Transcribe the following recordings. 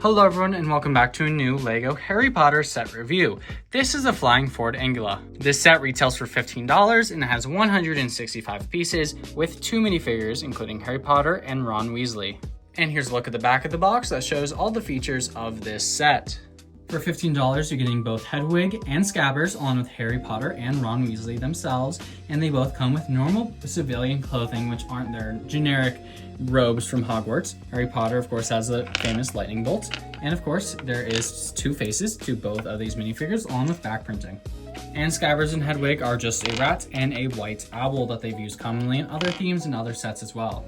Hello everyone and welcome back to a new LEGO Harry Potter set review. This is a Flying Ford Anglia. This set retails for $15 and it has 165 pieces with 2 minifigures including Harry Potter and Ron Weasley. And here's a look at the back of the box that shows all the features of this set. For $15, you're getting both Hedwig and Scabbers along with Harry Potter and Ron Weasley themselves, and they both come with normal civilian clothing, which aren't their generic robes from Hogwarts. Harry Potter, of course, has the famous lightning bolt, and of course, there is 2 faces to both of these minifigures along with back printing. And Scabbers and Hedwig are just a rat and a white owl that they've used commonly in other themes and other sets as well.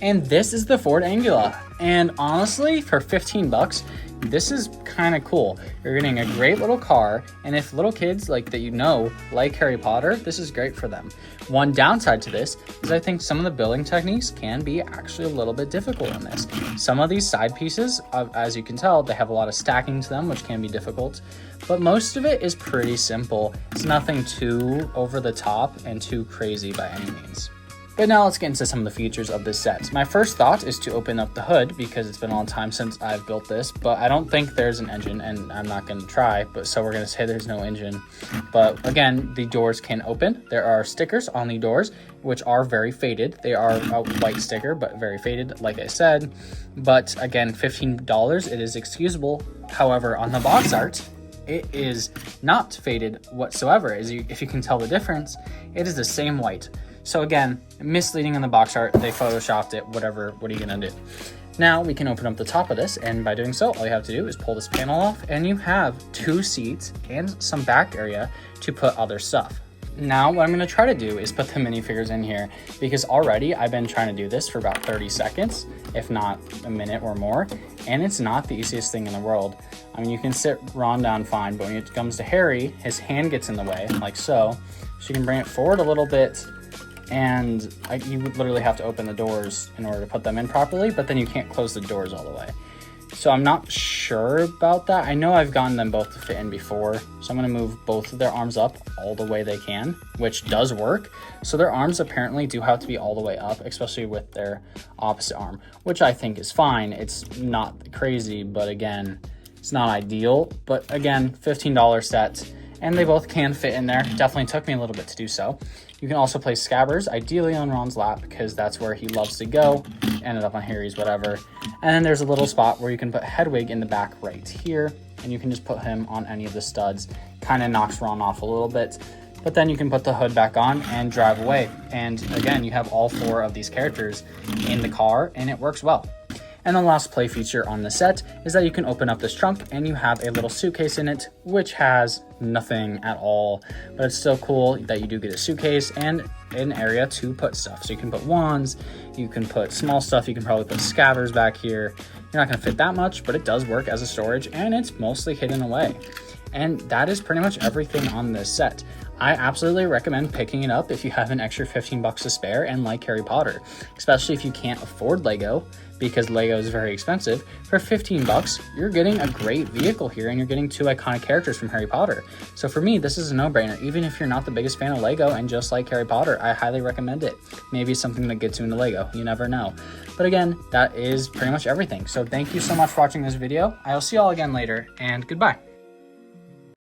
And this is the Ford Anglia, and honestly, for 15 bucks, this is kind of cool. You're getting a great little car, and if little kids like Harry Potter, this is great for them. One downside to this is I think some of the building techniques can be actually a little bit difficult in this. Some of these side pieces, as you can tell, they have a lot of stacking to them, which can be difficult, but most of it is pretty simple. It's nothing too over the top and too crazy by any means. But now let's get into some of the features of this set. My first thought is to open up the hood because it's been a long time since I've built this, but I don't think there's an engine and I'm not going to try, so we're going to say there's no engine. But again, the doors can open. There are stickers on the doors, which are very faded. They are a white sticker, but very faded, like I said. But again, $15, it is excusable. However, on the box art, it is not faded whatsoever. If you can tell the difference, it is the same white. So again, misleading on the box art, they photoshopped it, whatever, what are you gonna do? Now we can open up the top of this, and by doing so, all you have to do is pull this panel off, and you have 2 seats and some back area to put other stuff. Now what I'm gonna try to do is put the minifigures in here, because already I've been trying to do this for about 30 seconds, if not a minute or more, and it's not the easiest thing in the world. I mean, you can sit Ron down fine, but when it comes to Harry, his hand gets in the way, like so. So you can bring it forward a little bit, and you would literally have to open the doors in order to put them in properly, but then you can't close the doors all the way. So I'm not sure about that. I know I've gotten them both to fit in before, so I'm gonna move both of their arms up all the way they can, which does work. So their arms apparently do have to be all the way up, especially with their opposite arm, which I think is fine. It's not crazy, but again, it's not ideal. But again, $15 set, and they both can fit in there. Definitely took me a little bit to do so. You can also place Scabbers, ideally on Ron's lap, because that's where he loves to go. Ended up on Harry's, whatever. And then there's a little spot where you can put Hedwig in the back right here, and you can just put him on any of the studs. Kind of knocks Ron off a little bit, but then you can put the hood back on and drive away. And again, you have all 4 of these characters in the car, and it works well. And the last play feature on the set is that you can open up this trunk and you have a little suitcase in it, which has nothing at all, but it's still cool that you do get a suitcase and an area to put stuff. So you can put wands, you can put small stuff, you can probably put Scabbers back here. You're not gonna fit that much, but it does work as a storage and it's mostly hidden away. And that is pretty much everything on this set. I absolutely recommend picking it up if you have an extra 15 bucks to spare and like Harry Potter, especially if you can't afford Lego, because Lego is very expensive. For 15 bucks, you're getting a great vehicle here and you're getting 2 iconic characters from Harry Potter. So for me, this is a no-brainer. Even if you're not the biggest fan of Lego and just like Harry Potter, I highly recommend it. Maybe something that gets you into Lego, you never know. But again, that is pretty much everything. So thank you so much for watching this video. I'll see you all again later, and goodbye.